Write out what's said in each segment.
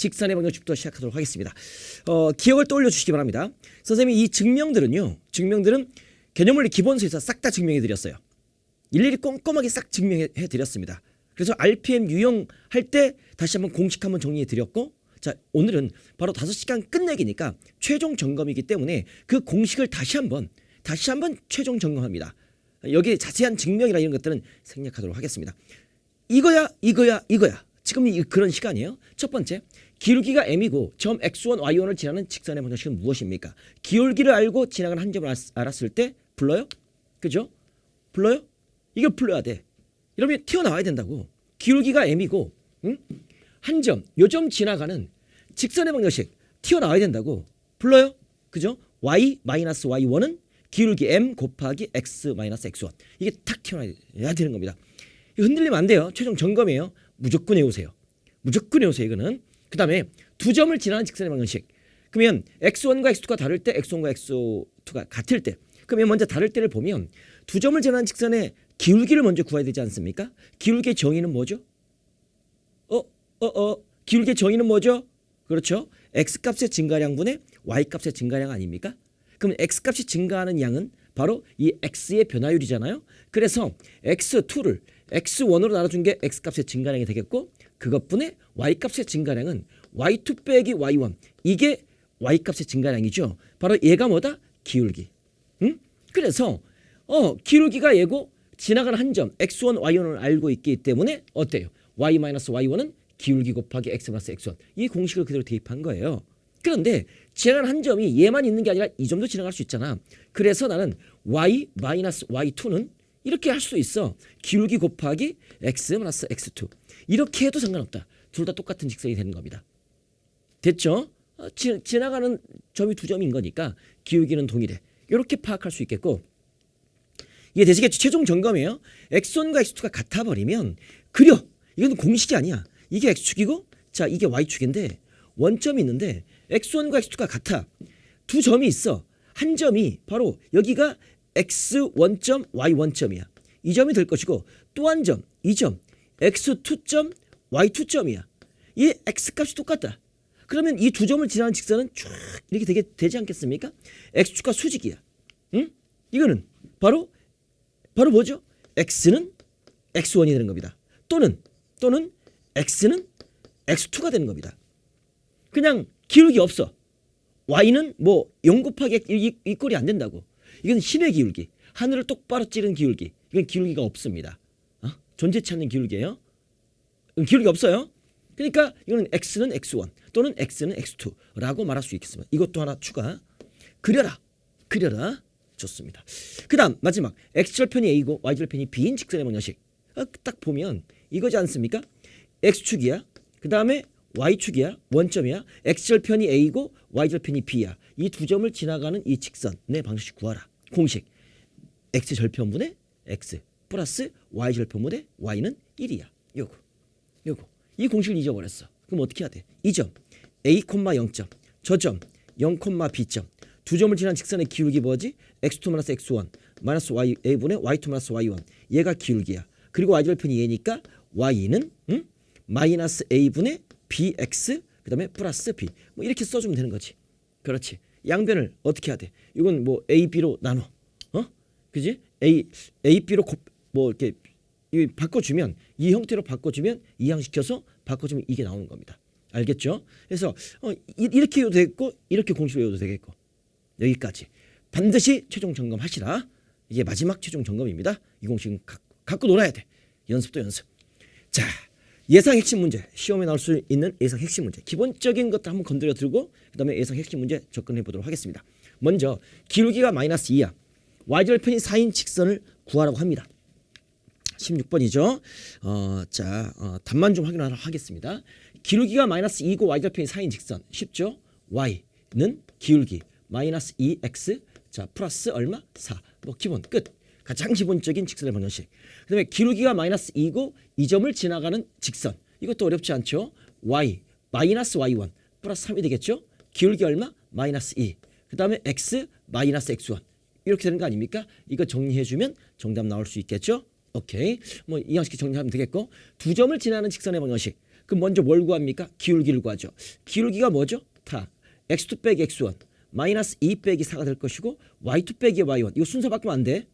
직선의 방정식부터 시작하도록 하겠습니다. 기억을 떠올려 주시기 바랍니다. 선생님이 이 증명들은 개념원리 기본서에서 싹 다 증명해 드렸어요. 일일이 꼼꼼하게 싹 증명해 드렸습니다. 그래서 RPM 유형할 때 다시 한번 공식 한번 정리해 드렸고, 자, 오늘은 바로 5시간 끝내기니까 최종 점검이기 때문에 그 공식을 다시 한번 최종 점검합니다. 여기 자세한 증명이나 이런 것들은 생략하도록 하겠습니다. 이거야. 지금 그런 시간이에요. 첫 번째, 기울기가 m이고 점 x1, y1을 지나는 직선의 방정식은 무엇입니까? 기울기를 알고 지나가는 한 점을 알았을 때 불러요? 그죠? 불러요? 이걸 불러야 돼. 이러면 튀어나와야 된다고. 기울기가 m이고 한 점, 요 점 지나가는 직선의 방정식 튀어나와야 된다고. 불러요? 그죠? y-y1은 기울기 m 곱하기 x-x1. 이게 탁 튀어나와야 되는 겁니다. 흔들리면 안 돼요. 최종 점검이에요. 무조건 외우세요. 이거는. 그 다음에 두 점을 지나는 직선의 방정식. 그러면 x1과 x2가 다를 때 x1과 x2가 같을 때, 그러면 먼저 다를 때를 보면 두 점을 지나는 직선의 기울기를 먼저 구해야 되지 않습니까? 기울기의 정의는 뭐죠? 기울기의 정의는 뭐죠? 그렇죠. x값의 증가량분의 y값의 증가량 아닙니까? 그럼 x값이 증가하는 양은 바로 이 x의 변화율이잖아요. 그래서 x2를 x1으로 나눠준 게 x값의 증가량이 되겠고, 그것분의 y값의 증가량은 y2 빼기 y1, 이게 y값의 증가량이죠. 바로 얘가 뭐다? 기울기. 그래서 기울기가 얘고 지나가는 한 점 x1, y1을 알고 있기 때문에 어때요? y-y1은 기울기 곱하기 x-x1. 이 공식을 그대로 대입한 거예요. 그런데 지나가는 한 점이 얘만 있는 게 아니라 이 점도 지나갈 수 있잖아. 그래서 나는 y-y2는 이렇게 할 수 있어. 기울기 곱하기 x-x2. 이렇게 해도 상관없다. 둘 다 똑같은 직선이 되는 겁니다. 됐죠? 지나가는 점이 두 점인 거니까 기울기는 동일해. 이렇게 파악할 수 있겠고, 이게 되시겠죠? 최종 점검이에요. x1과 x2가 같아 버리면 그려. 이건 공식이 아니야. 이게 x축이고, 자, 이게 y축인데 원점이 있는데 x1과 x2가 같아. 두 점이 있어. 한 점이 바로 여기가 x1점, y1점이야. 이 점이 될 것이고, 또 한 점, 이 점, x2점, y2점이야. 이 x값이 똑같다. 그러면 이 두 점을 지나는 직선은 쭉 이렇게 되지 않겠습니까? x축과 수직이야. 응? 이거는 바로 뭐죠? x는 x1이 되는 겁니다. 또는 x는 x2가 되는 겁니다. 그냥 기울기 없어. y는 뭐 0 곱하기 이 꼴이 안 된다고. 이건 신의 기울기. 하늘을 똑바로 찌른 기울기. 이건 기울기가 없습니다. 존재치 않는 기울기예요. 기울기 없어요. 그러니까 이거는 x는 x1 또는 x는 x2라고 말할 수 있겠습니다. 이것도 하나 추가. 그려라. 좋습니다. 그 다음 마지막 x절편이 a고 y절편이 b인 직선의 방정식. 딱 보면 이거지 않습니까? x축이야. 그 다음에 y축이야. 원점이야. x절편이 a고 y절편이 b야. 이 두 점을 지나가는 이 직선의 방정식 구하라. 공식. x절편분의 x 플러스 y절편분의 y는 1이야. 요거. 이 공식을 잊어버렸어. 그럼 어떻게 해야 돼? 이 점 a, 0점. 저 점 0, b점. 두 점을 지난 직선의 기울기 뭐지? x2 x1 마이너스 a분의 y2 y1. 얘가 기울기야. 그리고 y절편이 얘니까 y는 마이너스 a분의 bx 그 다음에 플러스 b. 뭐 이렇게 써주면 되는 거지. 그렇지. 양변을 어떻게 해야 돼? 이건 뭐 a, b로 나눠. 그지? a, b로 뭐 이렇게 바꿔주면, 이 형태로 바꿔주면, 이항시켜서 바꿔주면 이게 나오는 겁니다. 알겠죠? 그래서 이렇게 외워도 되겠고, 이렇게 공식 외워도 되겠고, 여기까지 반드시 최종 점검하시라. 이게 마지막 최종 점검입니다. 이 공식은 갖고 놀아야 돼. 연습도 연습. 자, 예상 핵심 문제. 시험에 나올 수 있는 예상 핵심 문제. 기본적인 것들 한번 건드려 들고 그 다음에 예상 핵심 문제 접근해 보도록 하겠습니다. 먼저 기울기가 마이너스 2야. y절편이 4인 직선을 구하라고 합니다. 16번이죠. 답만 좀 확인하도록 하겠습니다. 기울기가 마이너스 2고 y절편이 4인 직선. 쉽죠? y는 기울기 마이너스 2x 자 플러스 얼마? 4. 뭐 기본 끝. 가장 기본적인 직선의 방정식. 그 다음에 기울기가 마이너스 2고 이 점을 지나가는 직선. 이것도 어렵지 않죠? y 마이너스 y1 플러스 3이 되겠죠? 기울기 얼마? 마이너스 2. 그 다음에 x 마이너스 x1. 이렇게 되는 거 아닙니까? 이거 정리해주면 정답 나올 수 있겠죠? 오케이. 뭐 이 형식 정리하면 되겠고, 두 점을 지나는 직선의 방정식. 그럼 먼저 뭘 구합니까? 기울기를 구하죠. 기울기가 뭐죠? 다 x2 빼기 x1 마이너스 2 빼기 4가 될 것이고 y2 빼기 y1 이거 순서 바꾸면 안 돼.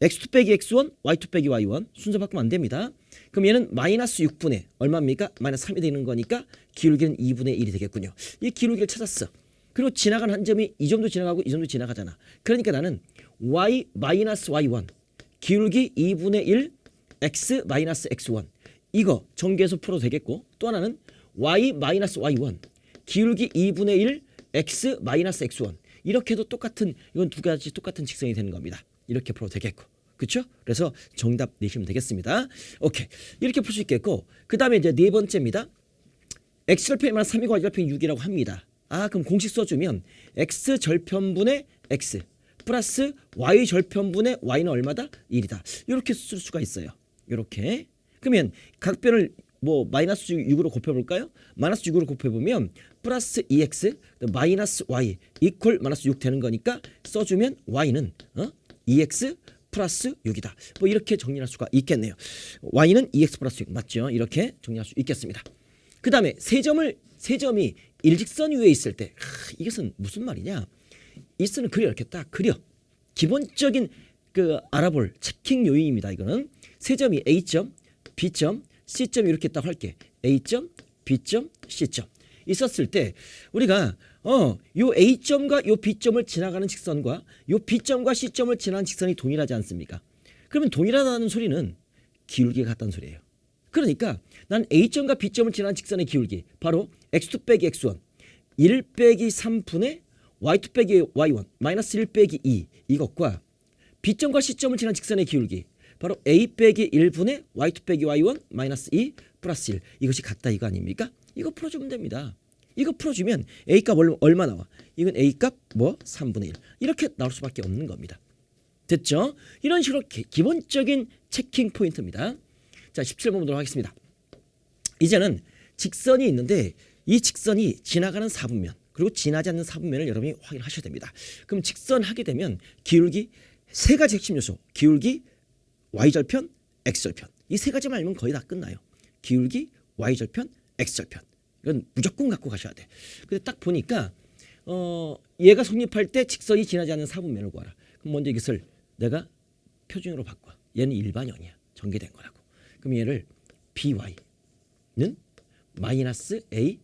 x2 빼기 x1 y2 빼기 y1 순서 바꾸면 안 됩니다. 그럼 얘는 마이너스 6분의 얼마입니까? 마이너스 3이 되는 거니까 기울기는 2분의 1이 되겠군요. 이 기울기를 찾았어. 그리고 지나간 한 점이 이 점도 지나가고 이 점도 지나가잖아. 그러니까 나는 y 마이너스 y1 기울기 2분의 1 x 마이너스 x1 이거 전개해서 풀어도 되겠고 또 하나는 y 마이너스 y1 기울기 2분의 1 x 마이너스 x1 이렇게 해도 똑같은 이건 두 가지 똑같은 직선이 되는 겁니다. 이렇게 풀어도 되겠고 그렇죠? 그래서 정답 내시면 되겠습니다. 오케이 이렇게 풀 수 있겠고 그 다음에 이제 네 번째입니다. x절편이 마이너스 3이고 y절편이 6이라고 합니다. 그럼 공식 써주면 x 절편분의 x 플러스 y 절편분의 y는 얼마다? 1이다. 이렇게 쓸 수가 있어요. 이렇게 그러면 각 변을 뭐 마이너스 6으로 곱해볼까요? 마이너스 6으로 곱해보면 플러스 2x 마이너스 y 이퀄 마이너스 6 되는 거니까 써주면 y는 2x 플러스 6이다. 뭐 이렇게 정리할 수가 있겠네요. y는 2x 플러스 6 맞죠? 이렇게 정리할 수 있겠습니다. 그 다음에 세 점이 일직선 위에 있을 때 이것은 무슨 말이냐? 일선을 그려 이렇게 딱 그려. 기본적인 그 알아볼 체킹 요인입니다. 이거는 세 점이 A점, B점, C점 이렇게 딱 할게. A점, B점, C점 있었을 때 우리가 요 A점과 요 B점을 지나가는 직선과 요 B점과 C점을 지나는 직선이 동일하지 않습니까? 그러면 동일하다는 소리는 기울기가 같다는 소리예요. 그러니까 난 A점과 B점을 지나는 직선의 기울기 바로 x2 빼기 x1 1 빼기 3분의 y2 빼기 y1 마이너스 1 빼기 2 이것과 B점과 C점을 지나는 직선의 기울기 바로 a 빼기 1분의 y2 빼기 y1 마이너스 2 플러스 1 이것이 같다 이거 아닙니까? 이거 풀어주면 됩니다. 이거 풀어주면 A값 얼마 나와? 이건 A값 뭐 3분의 1 이렇게 나올 수밖에 없는 겁니다. 됐죠? 이런 식으로 기본적인 체킹 포인트입니다. 자 17번 보도록 하겠습니다. 이제는 직선이 있는데 이 직선이 지나가는 4분면 그리고 지나지 않는 4분면을 여러분이 확인하셔야 됩니다. 그럼 직선 하게 되면 기울기 세 가지 핵심 요소 기울기 y절편 x절편 이 세 가지만 알면 거의 다 끝나요. 기울기 y절편 x절편 이건 무조건 갖고 가셔야 돼. 근데 딱 보니까 얘가 성립할 때 직선이 지나지 않는 4분면을 구하라. 그럼 먼저 이것을 내가 표준으로 바꿔. 얘는 일반형이야. 전개된 거라고. 그럼 얘를 by는 마이너스 a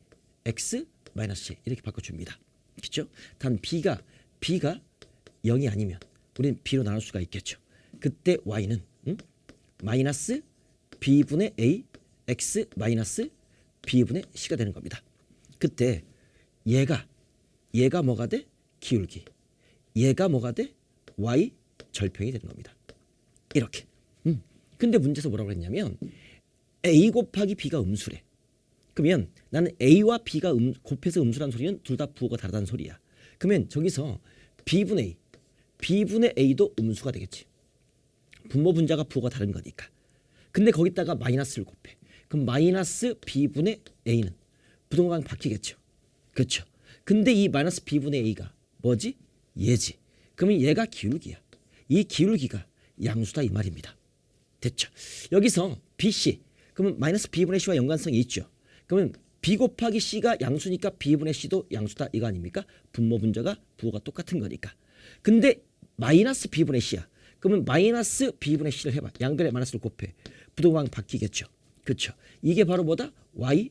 x 마이너스 c 이렇게 바꿔줍니다. 그렇죠? 단 b가 0이 아니면 우리는 b로 나눌 수가 있겠죠. 그때 y는 마이너스 b분의 a x 마이너스 b분의 c가 되는 겁니다. 그때 얘가 뭐가 돼? 기울기. 얘가 뭐가 돼? y 절편이 되는 겁니다. 이렇게. 근데 문제에서 뭐라고 했냐면 a 곱하기 b가 음수래. 그러면 나는 a와 b가 곱해서 음수라는 소리는 둘 다 부호가 다르다는 소리야. 그러면 저기서 b분의 a도 음수가 되겠지. 분모 분자가 부호가 다른 거니까. 근데 거기다가 마이너스를 곱해. 그럼 마이너스 b분의 a는 부동강 바뀌겠죠. 그렇죠. 근데 이 마이너스 b분의 a가 뭐지? 얘지. 그러면 얘가 기울기야. 이 기울기가 양수다 이 말입니다. 됐죠. 여기서 bc 그러면 마이너스 b분의 c와 연관성이 있죠. 그러면 b 곱하기 c가 양수니까 b분의 c도 양수다 이거 아닙니까? 분모 분자가 부호가 똑같은 거니까. 근데 마이너스 b분의 c야. 그러면 마이너스 b분의 c를 해봐. 양변에 마이너스를 곱해. 부동강 바뀌겠죠. 그렇죠. 이게 바로 뭐다? y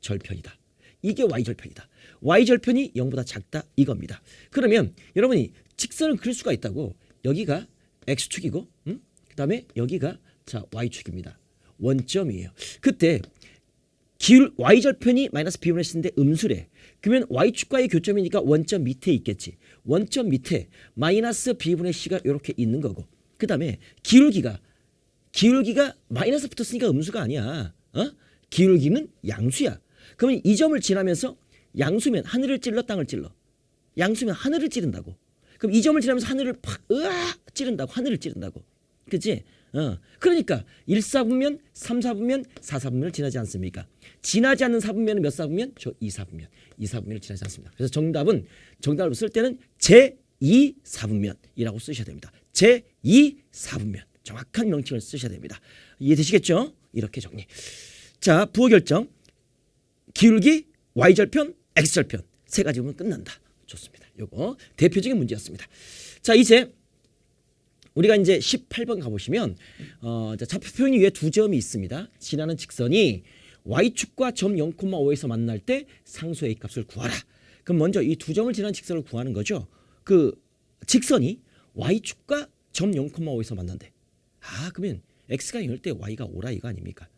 절편이다. 이게 y 절편이다. y 절편이 0보다 작다 이겁니다. 그러면 여러분이 직선을 그릴 수가 있다고. 여기가 x축이고 그다음에 여기가 자 y축입니다. 원점이에요. 그때 y절편이 마이너스 b분의 c인데 음수래. 그러면 y축과의 교점이니까 원점 밑에 있겠지. 원점 밑에 마이너스 b분의 c가 이렇게 있는 거고. 그 다음에 기울기가 마이너스 붙었으니까 음수가 아니야. 기울기는 양수야. 그러면 이 점을 지나면서 양수면 하늘을 찔러 땅을 찔러. 양수면 하늘을 찌른다고. 그럼 이 점을 지나면서 하늘을 팍 찌른다고. 하늘을 찌른다고. 그치? 그러니까 1, 4분면, 3, 4분면, 4, 4분면을 지나지 않습니까? 지나지 않는 4분면은 몇 4분면? 저 2, 4분면. 2, 4분면을 지나지 않습니다. 그래서 정답을 쓸 때는 제2, 4분면이라고 쓰셔야 됩니다. 제2, 4분면. 정확한 명칭을 쓰셔야 됩니다. 이해되시겠죠? 이렇게 정리. 자, 부호 결정. 기울기, y절편, x절편 세 가지 보면 끝난다. 좋습니다. 요거 대표적인 문제였습니다. 자, 이제 우리가 이제 18번 가보시면 좌표 표현 위에 두 점이 있습니다. 지나는 직선이 y축과 점 0,5에서 만날 때 상수 a 값을 구하라. 그럼 먼저 이 두 점을 지나는 직선을 구하는 거죠. 그 직선이 y축과 점 0,5에서 만난대. 그러면 x가 0일 때 y가 5라 이거 아닙니까?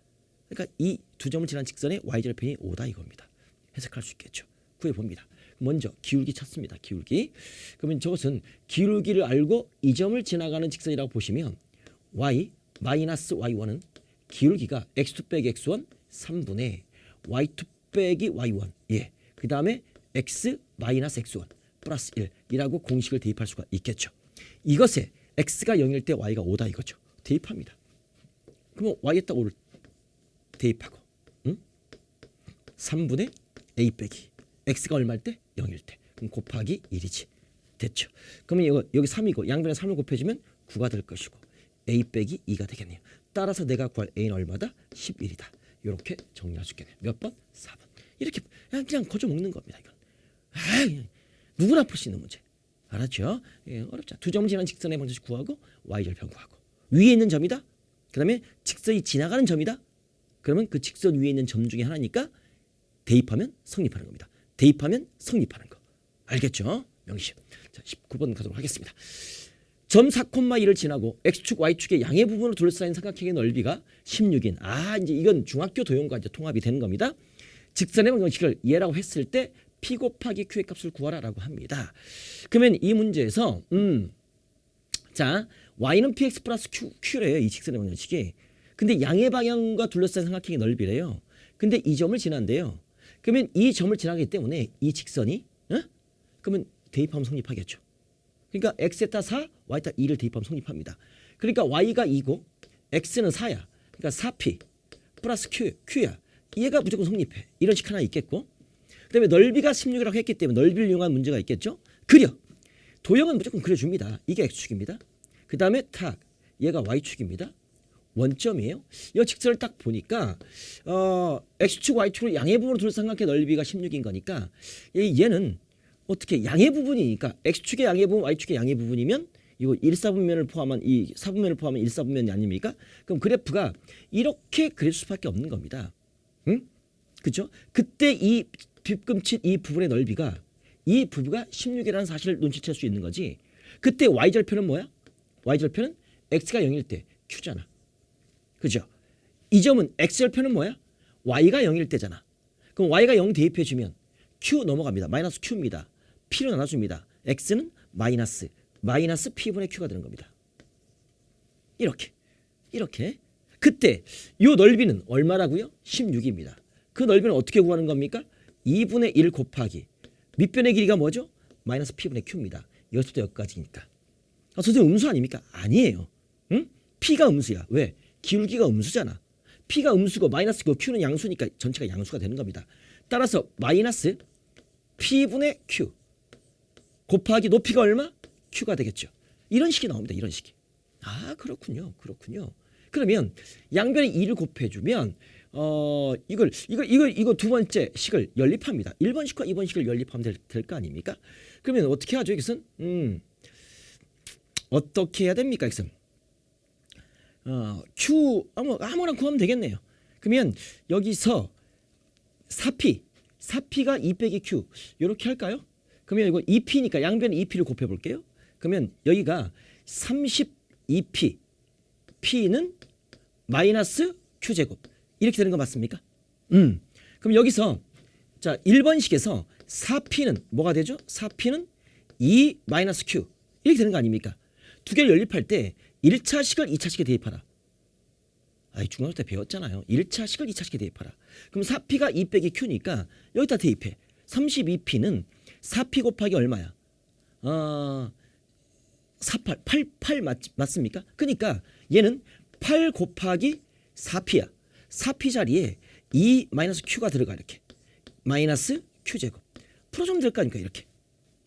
그러니까 이 두 점을 지나는 직선의 y절편이 5다 이겁니다. 해석할 수 있겠죠. 구해봅니다. 먼저 기울기 찾습니다. 기울기. 그러면 저것은 기울기를 알고 이 점을 지나가는 직선이라고 보시면 y 마이너스 y1은 기울기가 x2 빼기 x1 3분의 y2 빼기 y1 예. 그 다음에 x 마이너스 x1 플러스 1이라고 공식을 대입할 수가 있겠죠. 이것에 x가 0일 때 y가 5다 이거죠. 대입합니다. 그럼 y에다 5를 대입하고 3분의 a 빼기 x가 얼마일 때? 0일 때. 그럼 곱하기 1이지. 됐죠. 그러면 여기 3이고 양변에 3을 곱해주면 9가 될 것이고 a 빼기 2가 되겠네요. 따라서 내가 구할 a는 얼마다? 11이다. 이렇게 정리할 수 있겠네요. 몇 번? 4번. 이렇게 그냥 거저 먹는 겁니다. 이건. 누구나 풀 수 있는 문제. 알았죠? 예, 어렵죠. 두 점을 지나는 직선의 방정식 구하고 y절편 구하고 위에 있는 점이다. 그 다음에 직선이 지나가는 점이다. 그러면 그 직선 위에 있는 점 중에 하나니까 대입하면 성립하는 겁니다. 대입하면 성립하는 거. 알겠죠? 명심. 자, 19번 가도록 하겠습니다. 점 4,2를 지나고 x축, y축의 양의 부분으로 둘러싸인 삼각형의 넓이가 16인. 이제 이건 중학교 도형과 이제 통합이 되는 겁니다. 직선의 방정식을 얘라고 했을 때 p 곱하기 q의 값을 구하라라고 합니다. 그러면 이 문제에서 자, y는 px 플러스 q래요. 이 직선의 방정식이. 근데 양의 방향과 둘러싸인 삼각형의 넓이래요. 근데 이 점을 지난대요. 그러면 이 점을 지나기 때문에 이 직선이 그러면 대입하면 성립하겠죠. 그러니까 x에다 4, y에다 2를 대입하면 성립합니다. 그러니까 y가 2고 x는 4야. 그러니까 4p 플러스 q야. 얘가 무조건 성립해. 이런 식 하나 있겠고 그다음에 넓이가 16이라고 했기 때문에 넓이를 이용한 문제가 있겠죠. 그려. 도형은 무조건 그려줍니다. 이게 x축입니다. 그 다음에 탁 얘가 y축입니다. 원점이에요. 이 직선을 딱 보니까 x축, y축을 양의 부분으로 둘러싼 삼각형의 넓이가 16인 거니까 얘는 어떻게 양의 부분이니까 x축의 양의 부분, y축의 양의 부분이면 이거 1사분면을 포함한 이 사분면을 포함한 1사분면이 아닙니까? 그럼 그래프가 이렇게 그릴 수밖에 없는 겁니다. 응? 그렇죠? 그때 이 빗금칠 이 부분의 넓이가 이 부부가 16이라는 사실을 눈치챌 수 있는 거지. 그때 y절편은 뭐야? y절편은 x가 0일 때 q잖아. 그죠? 이 점은 x절편은 뭐야? y가 0일 때잖아. 그럼 y가 0 대입해주면 q 넘어갑니다. 마이너스 q입니다. p로 나눠줍니다. x는 마이너스 p분의 q가 되는 겁니다. 이렇게 그때 이 넓이는 얼마라고요? 16입니다. 그 넓이는 어떻게 구하는 겁니까? 2분의 1 곱하기 밑변의 길이가 뭐죠? 마이너스 p분의 q입니다. 여기서부터 여기까지니까. 선생님 음수 아닙니까? 아니에요. 응? p가 음수야. 왜? 기울기가 음수잖아. p가 음수고 마이너스고 q는 양수니까 전체가 양수가 되는 겁니다. 따라서 마이너스 p분의 q 곱하기 높이가 얼마? q가 되겠죠. 이런 식이 나옵니다. 이런 식이. 그렇군요. 그러면 양변에 2를 곱해주면 이거 두 번째 식을 연립합니다. 1번식과 2번식을 연립하면 될 거 아닙니까? 그러면 어떻게 하죠? 이것은 어떻게 해야 됩니까? 이것은 q 아무거나 구하면 되겠네요. 그러면 여기서 4p가 2 빼기 q 이렇게 할까요? 그러면 이거 2p니까 양변에 2p를 곱해 볼게요. 그러면 여기가 32p p는 마이너스 q제곱 이렇게 되는 거 맞습니까? 그럼 여기서 자 1번식에서 4p는 뭐가 되죠? 4p는 2 마이너스 q 이렇게 되는 거 아닙니까? 두 개를 연립할 때 1차식을 2차식에 대입하라. 중학교 때 배웠잖아요. 1차식을 2차식에 대입하라. 그럼 4p가 2 빼기 q니까 여기다 대입해. 32p는 4p 곱하기 얼마야? 8 맞습니까? 그러니까 얘는 8 곱하기 4p야. 4p 자리에 2 마이너스 q가 들어가 이렇게. 마이너스 q제곱. 풀어주면 될 거 아닙니까? 이렇게.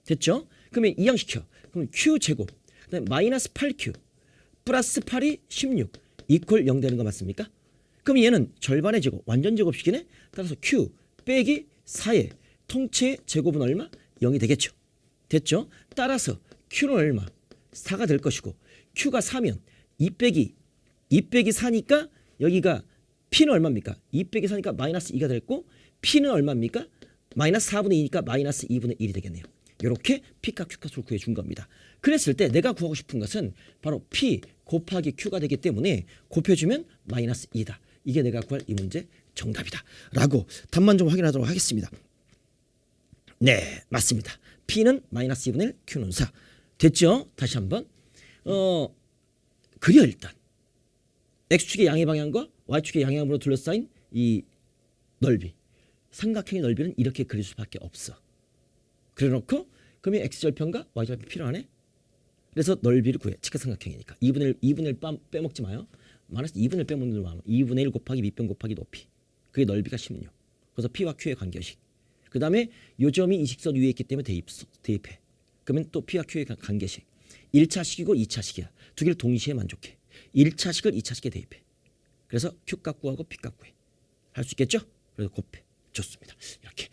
됐죠? 그러면 이항시켜. 그럼 q제곱. 그다음에 마이너스 8q. 플러스 8이 16. 이퀄 0 되는 거 맞습니까? 그럼 얘는 절반의 제곱, 완전 제곱식이네. 따라서 Q 빼기 4의 통째의 제곱은 얼마? 0이 되겠죠. 됐죠? 따라서 Q는 얼마? 4가 될 것이고 Q가 4면 2 빼기 4니까 여기가 P는 얼마입니까? 2 빼기 4니까 마이너스 2가 됐고 P는 얼마입니까? 마이너스 4분의 2니까 마이너스 2분의 1이 되겠네요. 이렇게 P값 Q값을 구해준 겁니다. 그랬을 때 내가 구하고 싶은 것은 바로 P 곱하기 Q가 되기 때문에 곱해주면 마이너스 2다. 이게 내가 구할 이 문제 정답이다. 라고 답만 좀 확인하도록 하겠습니다. 네, 맞습니다. P는 마이너스 2분의 1, Q는 4. 됐죠? 다시 한번. 그려 일단. X축의 양의 방향과 Y축의 양의 방향으로 둘러싸인 이 넓이. 삼각형의 넓이는 이렇게 그릴 수밖에 없어. 그래놓고 그러면 X절편과 Y절편 필요하네. 그래서 넓이를 구해. 직각삼각형이니까. 2분의 1 빼먹지 마요. 마이너스 2분의 1 빼먹는 거 2분의 1 곱하기 밑변 곱하기 높이. 그게 넓이가 16. 그래서 P와 Q의 관계식. 그 다음에 요점이 이 직선 위에 있기 때문에 대입해. 그러면 또 P와 Q의 관계식. 1차식이고 2차식이야. 두 개를 동시에 만족해. 1차식을 2차식에 대입해. 그래서 Q값 구하고 P값 구해. 할 수 있겠죠? 그래서 곱해. 좋습니다. 이렇게